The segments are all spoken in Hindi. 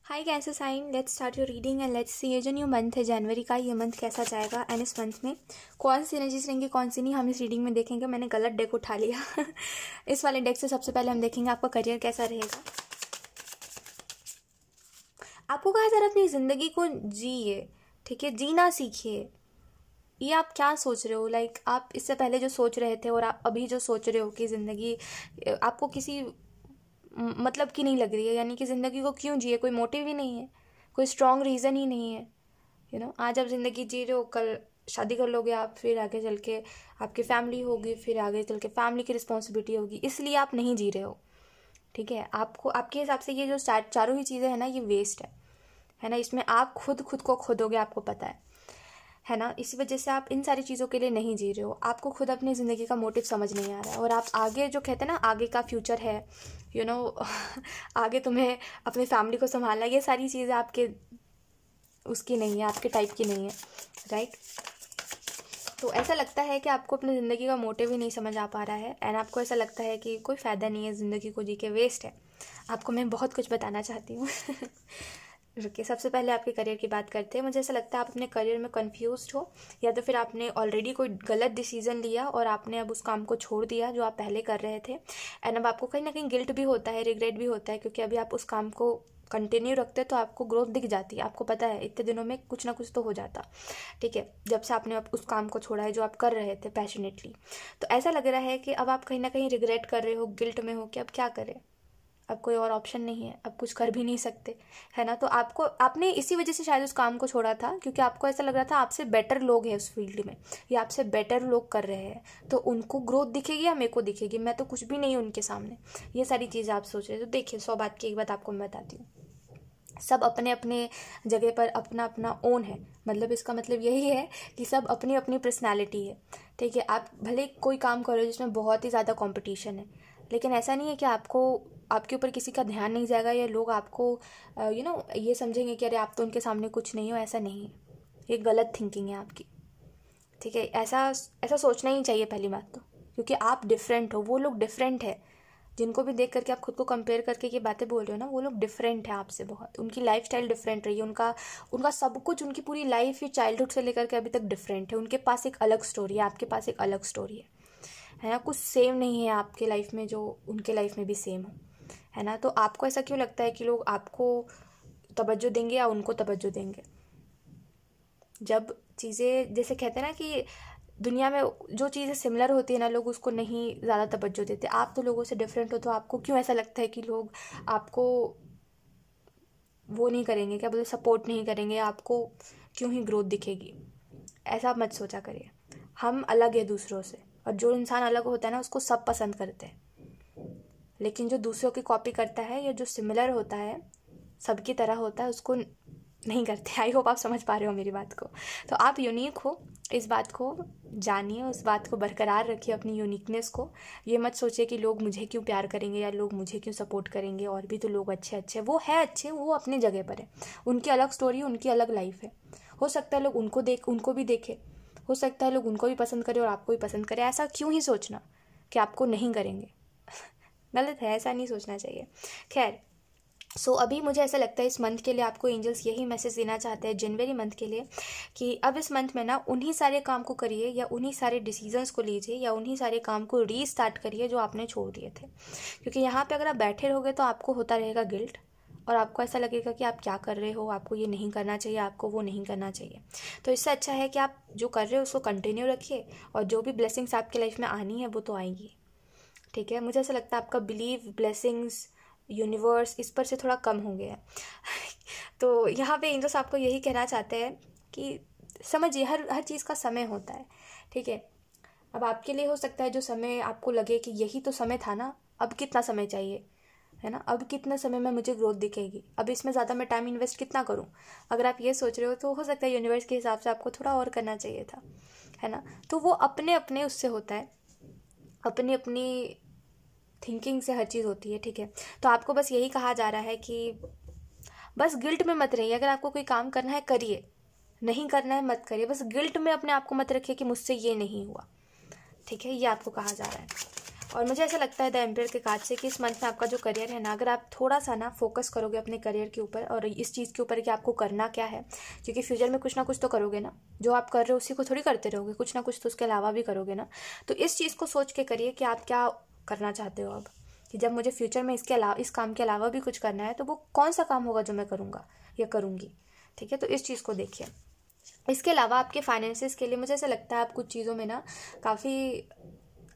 Hi cancer sign, let's start your reading and let's see ये जो न्यू मंथ है जनवरी का, ये मंथ कैसा जाएगा एंड इस मंथ में कौन सी एनर्जीज रहेंगी कौन सी नहीं, हम इस रीडिंग में देखेंगे। मैंने गलत डेक उठा लिया इस वाले डेक से सबसे पहले हम देखेंगे आपका करियर कैसा रहेगा। आपको कहा जा रहा है अपनी ज़िंदगी को जिए, ठीक है, जीना सीखिए। ये आप क्या सोच रहे हो, लाइक आप इससे पहले जो सोच रहे थे और आप अभी जो सोच रहे हो कि ज़िंदगी आपको किसी मतलब की नहीं लग रही है, यानी कि ज़िंदगी को क्यों जिए, कोई मोटिव ही नहीं है, कोई स्ट्रॉन्ग रीज़न ही नहीं है। आज आप ज़िंदगी जी रहे हो, कल शादी कर लोगे आप, फिर आगे चल के आपकी फैमिली होगी, फिर आगे चल के फैमिली की रिस्पॉन्सिबिलिटी होगी, इसलिए आप नहीं जी रहे हो। ठीक है, आपको आपके हिसाब से ये जो चारों ही चीज़ें हैं ना, ये वेस्ट है ना। इसमें आप खुद को खोदोगे, आपको पता है ना। इसी वजह से आप इन सारी चीज़ों के लिए नहीं जी रहे हो। आपको खुद अपनी ज़िंदगी का मोटिव समझ नहीं आ रहा है और आप आगे जो कहते हैं ना, आगे का फ्यूचर है, आगे तुम्हें अपनी फैमिली को संभालना, ये सारी चीज़ें आपके उसकी नहीं है, आपके टाइप की नहीं है, राइट। तो ऐसा लगता है कि आपको अपनी ज़िंदगी का मोटिव ही नहीं समझ आ पा रहा है एंड आपको ऐसा लगता है कि कोई फ़ायदा नहीं है ज़िंदगी को जी के, वेस्ट है। आपको मैं बहुत कुछ बताना चाहती हूँ रुकिए, सबसे पहले आपके करियर की बात करते हैं। मुझे ऐसा लगता है आप अपने करियर में कंफ्यूज्ड हो, या तो फिर आपने ऑलरेडी कोई गलत डिसीजन लिया और आपने अब उस काम को छोड़ दिया जो आप पहले कर रहे थे एंड अब आपको कहीं ना कहीं गिल्ट भी होता है, रिग्रेट भी होता है, क्योंकि अभी आप उस काम को कंटिन्यू रखते तो आपको ग्रोथ दिख जाती है। आपको पता है इतने दिनों में कुछ ना कुछ तो हो जाता, ठीक है, जब से आपने उस काम को छोड़ा है जो आप कर रहे थे पैशनेटली। तो ऐसा लग रहा है कि अब आप कहीं ना कहीं रिग्रेट कर रहे हो, गिल्ट में हो कि अब क्या करें, अब कोई और ऑप्शन नहीं है, अब कुछ कर भी नहीं सकते, है ना। तो आपने इसी वजह से शायद उस काम को छोड़ा था, क्योंकि आपको ऐसा लग रहा था आपसे बेटर लोग हैं उस फील्ड में, या आपसे बेटर लोग कर रहे हैं, तो उनको ग्रोथ दिखेगी या मेरे को दिखेगी, मैं तो कुछ भी नहीं हूँ उनके सामने। ये सारी चीज़ें आप सोच रहे हो। तो देखिए, 100 बात की एक बात आपको मैं बताती हूँ, सब अपने अपने जगह पर अपना अपना ओन है। मतलब इसका मतलब यही है कि सब अपनी अपनी पर्सनैलिटी है, ठीक है। आप भले कोई काम करो जिसमें बहुत ही ज़्यादा कंपटीशन है, लेकिन ऐसा नहीं है कि आपको आपके ऊपर किसी का ध्यान नहीं जाएगा या लोग आपको ये समझेंगे कि अरे आप तो उनके सामने कुछ नहीं हो। ऐसा नहीं है, ये गलत थिंकिंग है आपकी, ठीक है। ऐसा सोचना ही चाहिए पहली बात तो, क्योंकि आप डिफरेंट हो, वो लोग डिफरेंट है। जिनको भी देख करके आप खुद को कंपेयर करके ये बातें बोल रहे हो ना, वो लोग डिफरेंट है आपसे बहुत, उनकी लाइफस्टाइल डिफरेंट रही है, उनका सब कुछ, उनकी पूरी लाइफ ही चाइल्डहुड से लेकर के अभी तक डिफरेंट है। उनके पास एक अलग स्टोरी है, आपके पास एक अलग स्टोरी है ना। कुछ सेम नहीं है आपके लाइफ में जो उनके लाइफ में भी सेम है ना। तो आपको ऐसा क्यों लगता है कि लोग आपको तवज्जो देंगे या उनको तवज्जो देंगे, जब चीज़ें जैसे कहते हैं ना कि दुनिया में जो चीज़ें सिमिलर होती है ना, लोग उसको नहीं ज़्यादा तवज्जो देते। आप तो लोगों से डिफरेंट हो, तो आपको क्यों ऐसा लगता है कि लोग आपको वो नहीं करेंगे, क्या बोलते, सपोर्ट नहीं करेंगे, आपको क्यों ही ग्रोथ दिखेगी। ऐसा मत सोचा करिए। हम अलग है दूसरों से, और जो इंसान अलग होता है ना, उसको सब पसंद करते हैं, लेकिन जो दूसरों की कॉपी करता है या जो सिमिलर होता है, सबकी तरह होता है, उसको नहीं करते। आई होप आप समझ पा रहे हो मेरी बात को। तो आप यूनिक हो, इस बात को जानिए, उस बात को बरकरार रखिए, अपनी यूनिकनेस को। ये मत सोचिए कि लोग मुझे क्यों प्यार करेंगे या लोग मुझे क्यों सपोर्ट करेंगे, और भी तो लोग अच्छे वो है अच्छे, वो अपनी जगह पर है, उनकी अलग स्टोरी, उनकी अलग लाइफ है। हो सकता है लोग उनको भी देखे, हो सकता है लोग उनको भी पसंद करें और आपको भी पसंद करें। ऐसा क्यों ही सोचना कि आपको नहीं करेंगे गलत है, ऐसा नहीं सोचना चाहिए। खैर, अभी मुझे ऐसा लगता है इस मंथ के लिए आपको एंजल्स यही मैसेज देना चाहते हैं, जनवरी मंथ के लिए, कि अब इस मंथ में ना उन्हीं सारे काम को करिए, या उन्हीं सारे डिसीजंस को लीजिए, या उन्हीं सारे काम को रीस्टार्ट करिए जो आपने छोड़ दिए थे। क्योंकि यहाँ पे अगर आप बैठे रहोगे तो आपको होता रहेगा गिल्ट, और आपको ऐसा लगेगा कि आप क्या कर रहे हो, आपको ये नहीं करना चाहिए, आपको वो नहीं करना चाहिए। तो इससे अच्छा है कि आप जो कर रहे हो उसको कंटिन्यू रखिए, और जो भी ब्लेसिंग्स आपकी लाइफ में आनी है वो तो आएंगी, ठीक है। मुझे ऐसा लगता है आपका बिलीव, ब्लेसिंग्स, यूनिवर्स, इस पर से थोड़ा कम हो गया है तो यहाँ पे एंजल्स आपको यही कहना चाहते हैं कि समझिए, हर चीज़ का समय होता है, ठीक है। अब आपके लिए हो सकता है जो समय आपको लगे कि यही तो समय था ना, अब कितना समय चाहिए, है ना, अब कितना समय में मुझे ग्रोथ दिखेगी, अब इसमें ज़्यादा मैं टाइम इन्वेस्ट कितना करूँ। अगर आप ये सोच रहे हो तो हो सकता है यूनिवर्स के हिसाब से आपको थोड़ा और करना चाहिए था, है ना। तो वो अपने अपने उससे होता है, अपनी अपनी थिंकिंग से हर चीज़ होती है, ठीक है। तो आपको बस यही कहा जा रहा है कि बस गिल्ट में मत रहिए। अगर आपको कोई काम करना है करिए, नहीं करना है मत करिए, बस गिल्ट में अपने आप को मत रखिए कि मुझसे ये नहीं हुआ, ठीक है। ये आपको कहा जा रहा है। और मुझे ऐसा लगता है द एम्पायर के कार्ड से कि इस मंथ में आपका जो करियर है ना, अगर आप थोड़ा सा ना फोकस करोगे अपने करियर के ऊपर और इस चीज़ के ऊपर कि आपको करना क्या है, क्योंकि फ्यूचर में कुछ ना कुछ तो करोगे ना, जो आप कर रहे हो उसी को थोड़ी करते रहोगे, कुछ ना कुछ तो उसके अलावा भी करोगे ना। तो इस चीज़ को सोच के करिए कि आप क्या करना चाहते हो अब, कि जब मुझे फ्यूचर में इसके अलावा, इस काम के अलावा भी कुछ करना है, तो वो कौन सा काम होगा जो मैं करूँगा या करूँगी। ठीक है, तो इस चीज़ को देखिए। इसके अलावा आपके फाइनेंसेस के लिए मुझे ऐसा लगता है आप कुछ चीज़ों में ना काफ़ी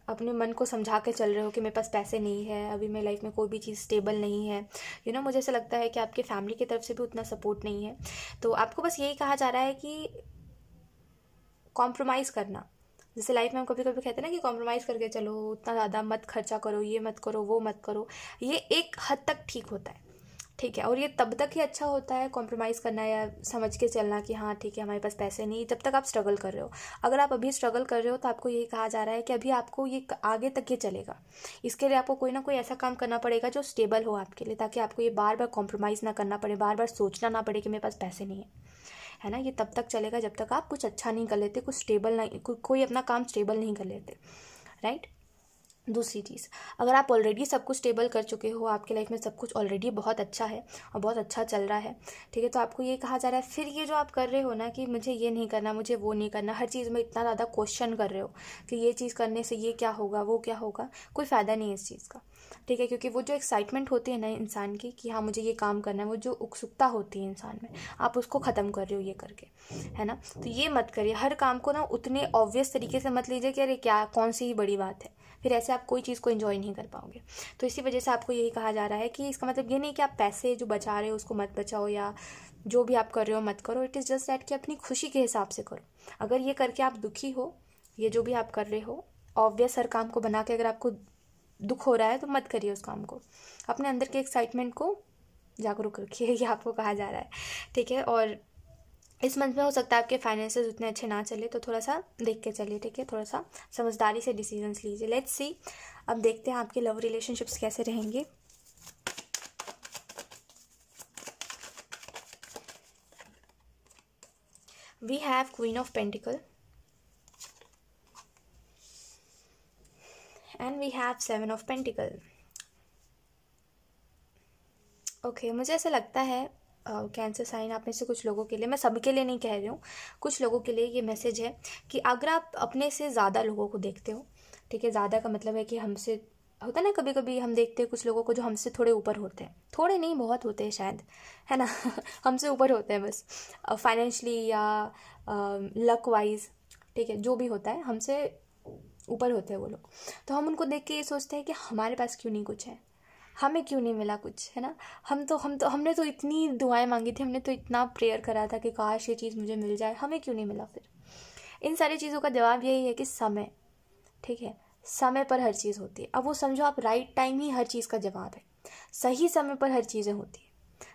अपने मन को समझा के चल रहे हो कि मेरे पास पैसे नहीं है, अभी मेरी लाइफ में कोई भी चीज़ स्टेबल नहीं है। मुझे ऐसा लगता है कि आपके फैमिली की तरफ से भी उतना सपोर्ट नहीं है। तो आपको बस यही कहा जा रहा है कि कॉम्प्रोमाइज़ करना, जैसे लाइफ में हम कभी कभी कहते हैं ना कि कॉम्प्रोमाइज़ करके चलो, उतना ज़्यादा मत खर्चा करो, ये मत करो, वो मत करो। ये एक हद तक ठीक होता है, ठीक है, और ये तब तक ही अच्छा होता है कॉम्प्रोमाइज़ करना या समझ के चलना कि हाँ ठीक है हमारे पास पैसे नहीं, जब तक आप स्ट्रगल कर रहे हो। अगर आप अभी स्ट्रगल कर रहे हो तो आपको यही कहा जा रहा है कि अभी आपको ये आगे तक ये चलेगा। इसके लिए आपको कोई ना कोई ऐसा काम करना पड़ेगा जो स्टेबल हो आपके लिए, ताकि आपको ये बार बार कॉम्प्रोमाइज़ ना करना पड़े, बार बार सोचना ना पड़े कि मेरे पास पैसे नहीं है ना। ये तब तक चलेगा जब तक आप कुछ अच्छा नहीं कर लेते, कुछ स्टेबल नहीं, कोई अपना काम स्टेबल नहीं कर लेते, राइट। दूसरी चीज़, अगर आप ऑलरेडी सब कुछ स्टेबल कर चुके हो, आपके लाइफ में सब कुछ ऑलरेडी बहुत अच्छा है और बहुत अच्छा चल रहा है, ठीक है, तो आपको ये कहा जा रहा है फिर ये जो आप कर रहे हो ना कि मुझे ये नहीं करना, मुझे वो नहीं करना, हर चीज़ में इतना ज़्यादा क्वेश्चन कर रहे हो कि ये चीज़ करने से ये क्या होगा, वो क्या होगा, कोई फ़ायदा नहीं है इस चीज़ का, ठीक है। क्योंकि वो जो एक्साइटमेंट होती है ना इंसान की कि हाँ मुझे ये काम करना है, वो जो उत्सुकता होती है इंसान में, आप उसको ख़त्म कर रहे हो ये करके, है ना। तो ये मत करिए, हर काम को ना उतने ऑब्वियस तरीके से मत लीजिए कि अरे क्या कौन सी ही बड़ी बात है, फिर ऐसे आप कोई चीज़ को एंजॉय नहीं कर पाओगे। तो इसी वजह से आपको यही कहा जा रहा है कि इसका मतलब ये नहीं कि आप पैसे जो बचा रहे हो उसको मत बचाओ या जो भी आप कर रहे हो मत करो। इट इज़ जस्ट दैट कि अपनी खुशी के हिसाब से करो। अगर ये करके आप दुखी हो, ये जो भी आप कर रहे हो ऑब्वियस हर काम को बना के अगर आपको दुख हो रहा है तो मत करिए उस काम को। अपने अंदर के एक्साइटमेंट को जागरूक रखिए, ये आपको कहा जा रहा है, ठीक है। और इस मंथ में हो सकता है आपके फाइनेंसेस उतने अच्छे ना चले, तो थोड़ा सा देख के चलिए, ठीक है, थोड़ा सा समझदारी से डिसीजंस लीजिए। लेट्स सी, अब देखते हैं आपके लव रिलेशनशिप्स कैसे रहेंगे। We have queen of pentacles and we have seven of pentacles. Okay, मुझे ऐसा लगता है कैंसर साइन आप में से कुछ लोगों के लिए, मैं सभी के लिए नहीं कह रही हूँ, कुछ लोगों के लिए ये मैसेज है कि अगर आप अपने से ज़्यादा लोगों को देखते हो, ठीक है, ज़्यादा का मतलब है कि हमसे होता है ना, कभी कभी हम देखते हैं कुछ लोगों को जो हमसे थोड़े ऊपर होते हैं, थोड़े नहीं बहुत होते हैं शायद, है ना हमसे ऊपर होते हैं बस फाइनेंशली या लक वाइज, ठीक है, जो भी होता है हमसे ऊपर होते हैं वो लोग। तो हम उनको देख के ये सोचते हैं कि हमारे पास क्यों नहीं कुछ है, हमें क्यों नहीं मिला कुछ, है ना। हमने तो इतनी दुआएं मांगी थी, हमने तो इतना प्रेयर करा था कि काश ये चीज़ मुझे मिल जाए, हमें क्यों नहीं मिला। फिर इन सारी चीज़ों का जवाब यही है कि समय, ठीक है, समय पर हर चीज़ होती है। अब वो समझो आप राइट टाइम ही हर चीज़ का जवाब है, सही समय पर हर चीज़ें होती है।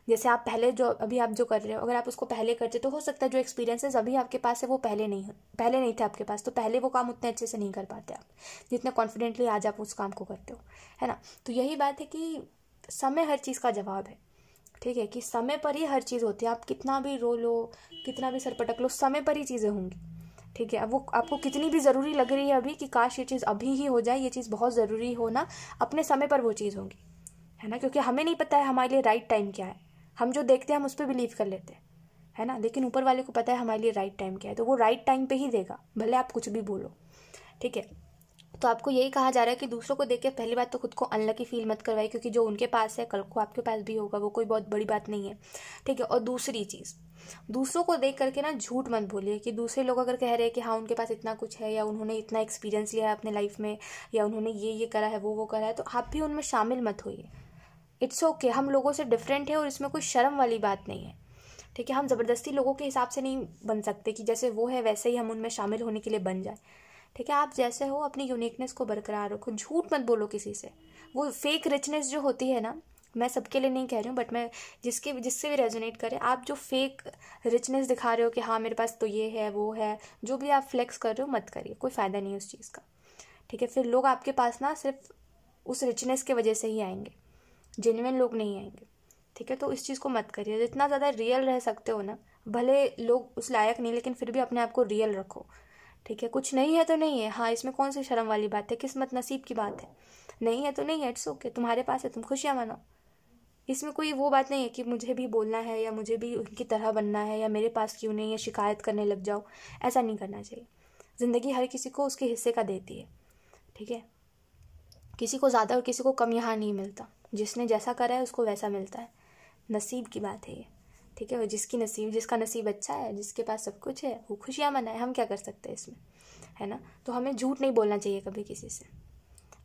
जैसे आप पहले जो अभी आप जो कर रहे हो, अगर आप उसको पहले करते तो हो सकता है जो एक्सपीरियंसेस अभी आपके पास है वो पहले नहीं थे आपके पास, तो पहले वो काम उतने अच्छे से नहीं कर पाते आप, जितने कॉन्फिडेंटली आज आप उस काम को करते हो, है ना। तो यही बात है कि समय हर चीज़ का जवाब है, ठीक है, कि समय पर ही हर चीज़ होती है। आप कितना भी रो लो, कितना भी सर पटक लो, समय पर ही चीज़ें होंगी, ठीक है। अब वो आपको कितनी भी ज़रूरी लग रही है अभी कि काश ये चीज़ अभी ही हो जाए, ये चीज़ बहुत ज़रूरी हो ना, अपने समय पर वो चीज़ होगी, है ना। क्योंकि हमें नहीं पता है हमारे लिए राइट टाइम क्या है, हम जो देखते हैं हम उस पर बिलीव कर लेते हैं, है ना, लेकिन ऊपर वाले को पता है हमारे लिए राइट टाइम क्या है, तो वो राइट टाइम पे ही देगा, भले आप कुछ भी बोलो, ठीक है। तो आपको यही कहा जा रहा है कि दूसरों को देख के पहली बात तो खुद को अनलकी फील मत करवाइए, क्योंकि जो उनके पास है कल को आपके पास भी होगा, वो कोई बहुत बड़ी बात नहीं है, ठीक है। और दूसरी चीज़, दूसरों को देख करके ना झूठ मत बोलिए कि दूसरे लोग अगर कह रहे हैं कि हाँ उनके पास इतना कुछ है या उन्होंने इतना एक्सपीरियंस लिया है अपने लाइफ में या उन्होंने ये करा है वो करा है, तो आप भी उनमें शामिल मत होइए। इट्स ओके, हम लोगों से डिफरेंट है और इसमें कोई शर्म वाली बात नहीं है, ठीक है। हम ज़बरदस्ती लोगों के हिसाब से नहीं बन सकते कि जैसे वो है वैसे ही हम उनमें शामिल होने के लिए बन जाए, ठीक है। आप जैसे हो अपनी यूनिकनेस को बरकरार रखो, झूठ मत बोलो किसी से। वो फेक रिचनेस जो होती है ना, मैं सबके लिए नहीं कह रही हूँ, बट मैं जिससे भी रेजोनेट करे, आप जो फेक रिचनेस दिखा रहे हो कि हाँ मेरे पास तो ये है वो है, जो भी आप फ्लेक्स कर रहे हो मत करिए, कोई फ़ायदा नहीं है उस चीज़ का, ठीक है। फिर लोग आपके पास ना सिर्फ उस रिचनेस की वजह से ही आएंगे, जेन्युइन लोग नहीं आएंगे, ठीक है। तो इस चीज़ को मत करिए, जितना ज़्यादा रियल रह सकते हो ना, भले लोग उस लायक नहीं लेकिन फिर भी अपने आप को रियल रखो, ठीक है, कुछ नहीं है तो नहीं है, हाँ इसमें कौन सी शर्म वाली बात है, किस्मत नसीब की बात है, नहीं है तो नहीं है, इट्स ओके, तुम्हारे पास है, तुम खुशियाँ मनाओ। इसमें कोई वो बात नहीं है कि मुझे भी बोलना है या मुझे भी उनकी तरह बनना है या मेरे पास क्यों नहीं, या शिकायत करने लग जाओ, ऐसा नहीं करना चाहिए। ज़िंदगी हर किसी को उसके हिस्से का देती है, ठीक है, किसी को ज़्यादा और किसी को कम यहाँ नहीं मिलता, जिसने जैसा करा है उसको वैसा मिलता है, नसीब की बात है ये, ठीक है। और जिसका नसीब अच्छा है, जिसके पास सब कुछ है, वो खुशियाँ मनाए, हम क्या कर सकते हैं इसमें, है ना। तो हमें झूठ नहीं बोलना चाहिए कभी किसी से,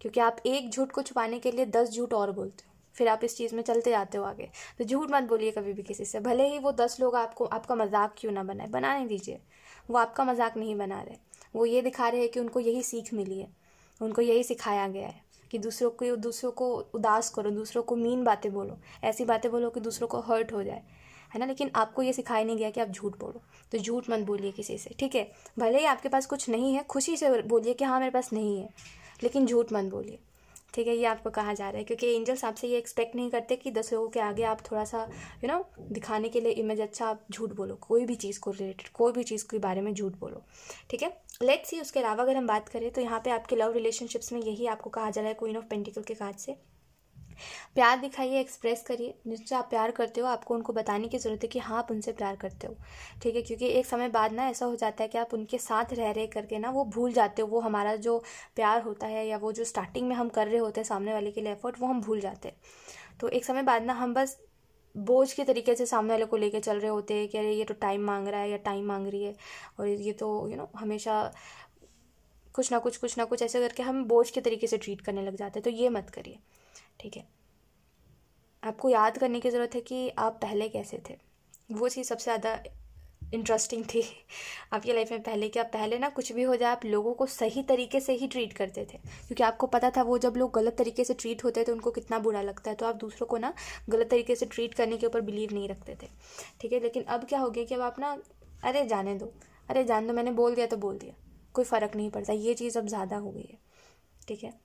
क्योंकि आप एक झूठ को छुपाने के लिए 10 झूठ और बोलते हो, फिर आप इस चीज़ में चलते जाते हो आगे। तो झूठ मत बोलिए कभी भी किसी से, भले ही वो 10 लोग आपका मजाक क्यों ना बनाने दीजिए। वो आपका मजाक नहीं बना रहे, वो ये दिखा रहे हैं कि उनको यही सीख मिली है, उनको यही सिखाया गया है कि दूसरों को उदास करो, दूसरों को मीन बातें बोलो, ऐसी बातें बोलो कि दूसरों को हर्ट हो जाए, है ना। लेकिन आपको ये सिखाया नहीं गया कि आप झूठ बोलो, तो झूठ मत बोलिए किसी से, ठीक है। भले ही आपके पास कुछ नहीं है, खुशी से बोलिए कि हाँ मेरे पास नहीं है, लेकिन झूठ मत बोलिए, ठीक है। ये आपको कहा जा रहा है, क्योंकि एंजल्स आपसे ये एक्सपेक्ट नहीं करते कि 10 लोगों के आगे आप थोड़ा सा दिखाने के लिए इमेज अच्छा आप झूठ बोलो, कोई भी चीज़ को रिलेटेड, कोई भी चीज़ के बारे में झूठ बोलो, ठीक है। लेट्स सी, उसके अलावा अगर हम बात करें तो यहाँ पे आपके लव रिलेशनशिप्स में यही आपको कहा जा रहा है क्वीन ऑफ पेंटिकल के कार्ड से। प्यार दिखाइए, एक्सप्रेस करिए, जिनसे आप प्यार करते हो आपको उनको बताने की ज़रूरत है कि हाँ आप उनसे प्यार करते हो, ठीक है। क्योंकि एक समय बाद ना ऐसा हो जाता है कि आप उनके साथ रह रहे करके ना वो भूल जाते हो, वो हमारा जो प्यार होता है या वो जो स्टार्टिंग में हम कर रहे होते हैं सामने वाले के लिए एफर्ट, वो हम भूल जाते हैं। तो एक समय बाद ना हम बस बोझ के तरीके से सामने वाले को लेके चल रहे होते हैं कि अरे ये तो टाइम मांग रहा है या टाइम मांग रही है, और ये तो हमेशा कुछ ना कुछ ऐसे करके हम बोझ के तरीके से ट्रीट करने लग जाते हैं। तो ये मत करिए, ठीक है। आपको याद करने की ज़रूरत है कि आप पहले कैसे थे, वो चीज़ सबसे ज़्यादा इंटरेस्टिंग थी आपकी लाइफ में पहले, कि आप पहले ना कुछ भी हो जाए आप लोगों को सही तरीके से ही ट्रीट करते थे, क्योंकि आपको पता था वो जब लोग गलत तरीके से ट्रीट होते हैं तो उनको कितना बुरा लगता है, तो आप दूसरों को ना गलत तरीके से ट्रीट करने के ऊपर बिलीव नहीं रखते थे, ठीक है। लेकिन अब क्या हो गया कि अब आप ना अरे जाने दो, अरे जान दो, मैंने बोल दिया तो बोल दिया, कोई फ़र्क नहीं पड़ता, ये चीज़ अब ज़्यादा हो गई है, ठीक है।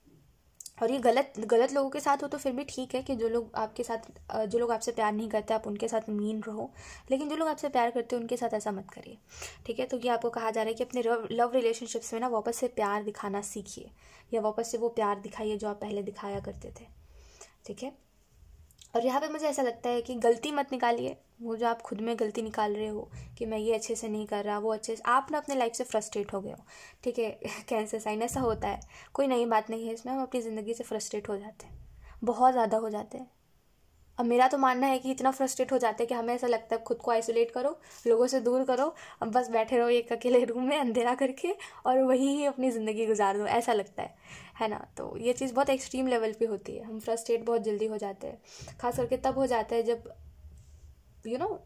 और ये गलत लोगों के साथ हो तो फिर भी ठीक है कि जो लोग आपसे प्यार नहीं करते आप उनके साथ मीन रहो, लेकिन जो लोग आपसे प्यार करते हैं उनके साथ ऐसा मत करिए, ठीक है। तो ये आपको कहा जा रहा है कि अपने लव रिलेशनशिप्स में ना वापस से प्यार दिखाना सीखिए, या वापस से वो प्यार दिखाइए जो आप पहले दिखाया करते थे, ठीक है। और यहाँ पे मुझे ऐसा लगता है कि गलती मत निकालिए, वो जो आप खुद में गलती निकाल रहे हो कि मैं ये अच्छे से नहीं कर रहा, वो अच्छे से, आप ना अपने लाइफ से फ्रस्ट्रेट हो गए हो, ठीक है। कैंसर साइन ऐसा होता है, कोई नई बात नहीं है इसमें, हम अपनी ज़िंदगी से फ्रस्ट्रेट हो जाते हैं, बहुत ज़्यादा हो जाते हैं। अब मेरा तो मानना है कि इतना फ्रस्ट्रेट हो जाते हैं कि हमें ऐसा लगता है खुद को आइसोलेट करो, लोगों से दूर करो, अब बस बैठे रहो एक अकेले रूम में अंधेरा करके और वही ही अपनी ज़िंदगी गुजार दो, ऐसा लगता है ना। तो ये चीज़ बहुत एक्सट्रीम लेवल पे होती है, हम फ्रस्ट्रेट बहुत जल्दी हो जाते हैं, खास करके तब हो जाता है जब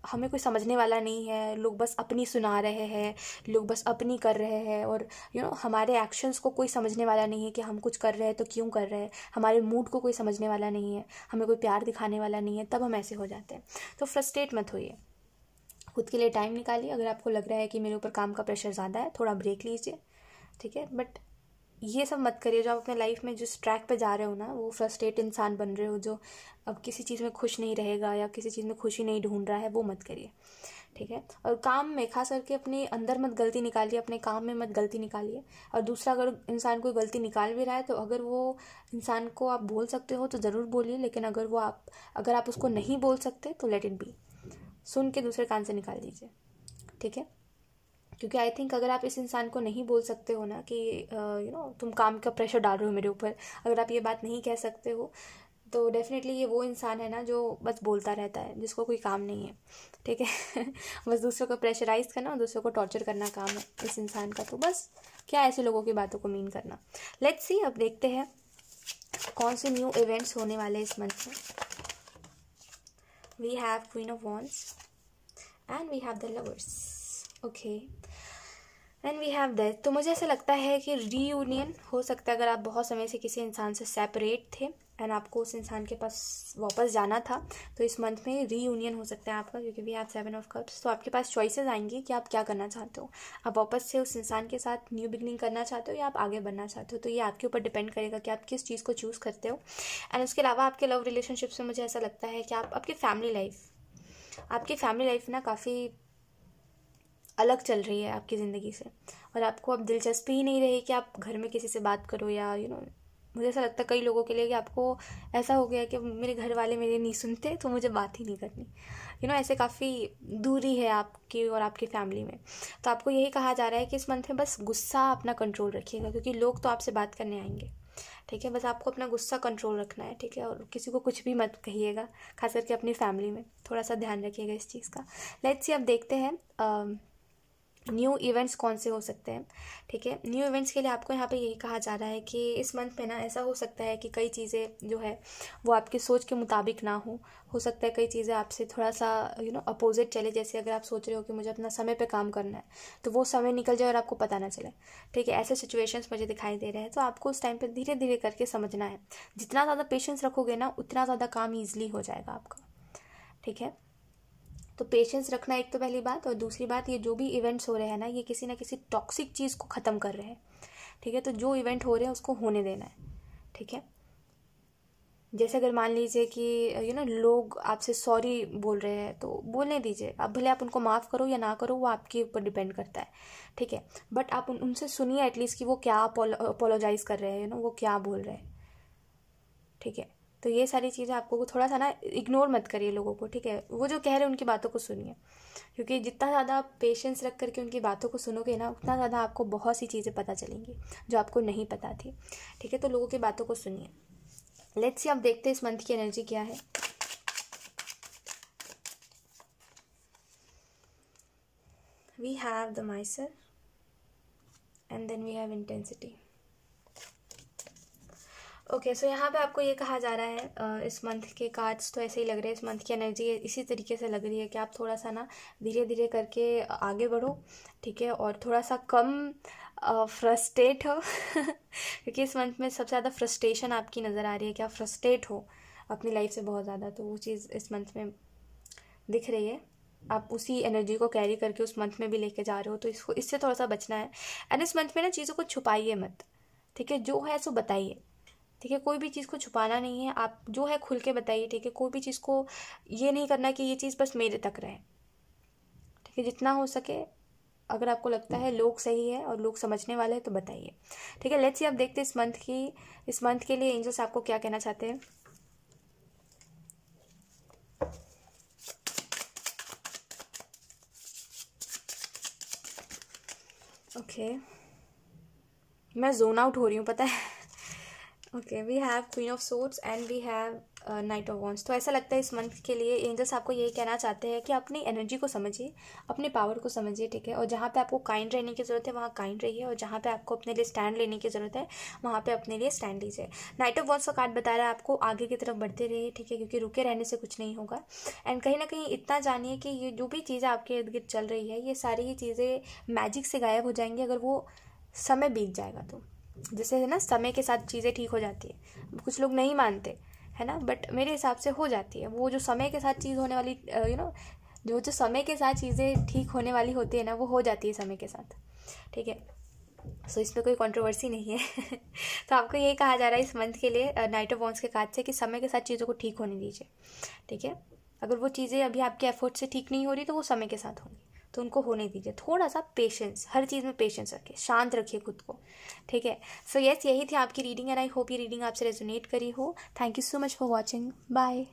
हमें कोई समझने वाला नहीं है, लोग बस अपनी सुना रहे हैं, लोग बस अपनी कर रहे हैं, और हमारे एक्शंस को कोई समझने वाला नहीं है कि हम कुछ कर रहे हैं तो क्यों कर रहे हैं, हमारे मूड को कोई समझने वाला नहीं है, हमें कोई प्यार दिखाने वाला नहीं है, तब हम ऐसे हो जाते हैं। तो फ्रस्ट्रेट मत होइए, खुद के लिए टाइम निकालिए। अगर आपको लग रहा है कि मेरे ऊपर काम का प्रेशर ज़्यादा है, थोड़ा ब्रेक लीजिए, ठीक है। बट ये सब मत करिए जो आप अपने लाइफ में जिस ट्रैक पे जा रहे हो ना, वो फ्रस्ट्रेट इंसान बन रहे हो जो अब किसी चीज़ में खुश नहीं रहेगा या किसी चीज़ में खुशी नहीं ढूंढ रहा है, वो मत करिए, ठीक है। और काम में खास करके अपने अंदर मत गलती निकालिए, अपने काम में मत गलती निकालिए। और दूसरा, अगर इंसान कोई गलती निकाल भी रहा है तो अगर वो इंसान को आप बोल सकते हो तो ज़रूर बोलिए, लेकिन अगर आप उसको नहीं बोल सकते तो लेट इट बी, सुन के दूसरे कान से निकाल दीजिए, ठीक है। क्योंकि आई थिंक अगर आप इस इंसान को नहीं बोल सकते हो ना कि तुम काम का प्रेशर डाल रहे हो मेरे ऊपर, अगर आप ये बात नहीं कह सकते हो तो डेफिनेटली ये वो इंसान है ना जो बस बोलता रहता है, जिसको कोई काम नहीं है, ठीक है। बस दूसरों को प्रेशराइज करना और दूसरों को टॉर्चर करना काम है इस इंसान का, तो बस क्या ऐसे लोगों की बातों को मीन करना। लेट्स सी, अब देखते हैं कौन से न्यू इवेंट्स होने वाले इस मंथ में। We have queen of wands and we have the lovers, okay, and we have that. तो मुझे ऐसा लगता है कि रीयूनियन हो सकता है, अगर आप बहुत समय से किसी इंसान से सेपरेट थे एंड आपको उस इंसान के पास वापस जाना था, तो इस मंथ में रीयूनियन हो सकता है आपका, क्योंकि वी हैव 7 ऑफ कप्स। तो आपके पास चॉइसेस आएंगी कि आप क्या करना चाहते हो, आप वापस से उस इंसान के साथ न्यू बिगनिंग करना चाहते हो या आप आगे बढ़ना चाहते हो। तो ये आपके ऊपर डिपेंड करेगा कि आप किस चीज़ को चूज़ करते हो। एंड उसके अलावा आपके लव रिलेशनशिप्स में मुझे ऐसा लगता है कि आपकी फैमिली लाइफ ना काफ़ी अलग चल रही है आपकी ज़िंदगी से, और आपको अब दिलचस्पी ही नहीं रही कि आप घर में किसी से बात करो, या मुझे ऐसा लगता है कई लोगों के लिए कि आपको ऐसा हो गया कि मेरे घर वाले मेरे नहीं सुनते तो मुझे बात ही नहीं करनी, ऐसे काफ़ी दूरी है आपकी और आपकी फैमिली में। तो आपको यही कहा जा रहा है कि इस मंथ में बस गुस्सा अपना कंट्रोल रखिएगा, क्योंकि लोग तो आपसे बात करने आएंगे, ठीक है। बस आपको अपना गुस्सा कंट्रोल रखना है, ठीक है, और किसी को कुछ भी मत कहिएगा, खास करके अपनी फैमिली में थोड़ा सा ध्यान रखिएगा इस चीज़ का। लेट्स सी, अब देखते हैं न्यू इवेंट्स कौन से हो सकते हैं, ठीक है। न्यू इवेंट्स के लिए आपको यहाँ पे यही कहा जा रहा है कि इस मंथ में ना ऐसा हो सकता है कि कई चीज़ें जो है वो आपकी सोच के मुताबिक ना हो सकता है कई चीज़ें आपसे थोड़ा सा अपोजिट चले। जैसे अगर आप सोच रहे हो कि मुझे अपना समय पे काम करना है, तो वो समय निकल जाए और आपको पता ना चले, ठीक है। ऐसे सिचुएशंस मुझे दिखाई दे रहे हैं, तो आपको उस टाइम पर धीरे धीरे करके समझना है। जितना ज़्यादा पेशेंस रखोगे ना, उतना ज़्यादा काम ईजिली हो जाएगा आपका, ठीक है। तो पेशेंस रखना एक तो पहली बात, और दूसरी बात, ये जो भी इवेंट्स हो रहे हैं ना, ये किसी ना किसी टॉक्सिक चीज़ को ख़त्म कर रहे हैं, ठीक है। तो जो इवेंट हो रहे हैं उसको होने देना है, ठीक है। जैसे अगर मान लीजिए कि लोग आपसे सॉरी बोल रहे हैं, तो बोलने दीजिए। अब भले आप उनको माफ़ करो या ना करो, वो आपके ऊपर डिपेंड करता है, ठीक है। बट आप उनसे सुनिए एटलीस्ट कि वो क्या अपोलोजाइज़ कर रहे हैं, वो क्या बोल रहे हैं, ठीक है। तो ये सारी चीज़ें आपको थोड़ा सा ना इग्नोर मत करिए लोगों को, ठीक है। वो जो कह रहे हैं उनकी बातों को सुनिए, क्योंकि जितना ज़्यादा आप पेशेंस रख करके उनकी बातों को सुनोगे ना, उतना ज़्यादा आपको बहुत सी चीज़ें पता चलेंगी जो आपको नहीं पता थी, ठीक है। तो लोगों की बातों को सुनिए। लेट्स सी, अब देखते हैं इस मंथ की एनर्जी क्या है। We have the miser and then we have intensity. Okay, so यहाँ पे आपको ये कहा जा रहा है, इस मंथ के कार्ड्स तो ऐसे ही लग रहे हैं, इस मंथ की एनर्जी इसी तरीके से लग रही है कि आप थोड़ा सा ना धीरे धीरे करके आगे बढ़ो, ठीक है, और थोड़ा सा कम फ्रस्ट्रेट हो क्योंकि इस मंथ में सबसे ज़्यादा फ्रस्ट्रेशन आपकी नज़र आ रही है कि आप फ्रस्ट्रेट हो अपनी लाइफ से बहुत ज़्यादा, तो वो चीज़ इस मंथ में दिख रही है। आप उसी एनर्जी को कैरी करके उस मंथ में भी लेके जा रहे हो, तो इससे थोड़ा सा बचना है। एंड इस मंथ में ना चीज़ों को छुपाइए मत, ठीक है, जो है सो बताइए, ठीक है। कोई भी चीज़ को छुपाना नहीं है, आप जो है खुल के बताइए, ठीक है। कोई भी चीज़ को ये नहीं करना कि ये चीज़ बस मेरे तक रहे, ठीक है। जितना हो सके, अगर आपको लगता है लोग सही है और लोग समझने वाले हैं तो बताइए, ठीक है। लेट्स सी, अब देखते हैं इस मंथ के लिए एंजल्स आपको क्या कहना चाहते हैं। ओके, मैं जोन आउट हो रही हूँ, पता है। Okay, we have queen of swords and we have knight of wands. तो ऐसा लगता है इस मंथ के लिए एंजल्स आपको यही कहना चाहते हैं कि अपनी एनर्जी को समझिए, अपने पावर को समझिए, ठीक है। और जहाँ पे आपको काइंड रहने की ज़रूरत है वहाँ काइंड रहिए, और जहाँ पे आपको अपने लिए स्टैंड लेने की ज़रूरत है वहाँ पे अपने लिए स्टैंड लीजिए। नाइट ऑफ वॉन्ड्स का कार्ड बता रहा है आपको आगे की तरफ बढ़ते रहिए, ठीक है, क्योंकि रुके रहने से कुछ नहीं होगा। एंड कहीं ना कहीं इतना जानिए कि ये जो भी चीज़ें आपके इर्द गिर्द चल रही है, ये सारी ही चीज़ें मैजिक से गायब हो जाएंगी अगर वो समय बीत जाएगा तो। जैसे है ना, समय के साथ चीज़ें ठीक हो जाती है, कुछ लोग नहीं मानते है ना, बट मेरे हिसाब से हो जाती है। वो जो समय के साथ चीज़ होने वाली जो समय के साथ चीज़ें ठीक होने वाली होती है ना, वो हो जाती है समय के साथ, ठीक है। सो इसमें कोई कंट्रोवर्सी नहीं है तो आपको यही कहा जा रहा है इस मंथ के लिए नाइट ऑफ वॉन्ड्स के कार्ड से कि समय के साथ चीज़ों को ठीक होने दीजिए, ठीक है। अगर वो चीज़ें अभी आपके एफर्ट से ठीक नहीं हो रही तो वो समय के साथ होंगी, तो उनको होने दीजिए। थोड़ा सा पेशेंस, हर चीज़ में पेशेंस रखिए, शांत रखिए खुद को, ठीक है। सो यस, यही थी आपकी रीडिंग एंड आई होप ये रीडिंग आपसे रेजोनेट करी हो। Thank you so much for watching, bye.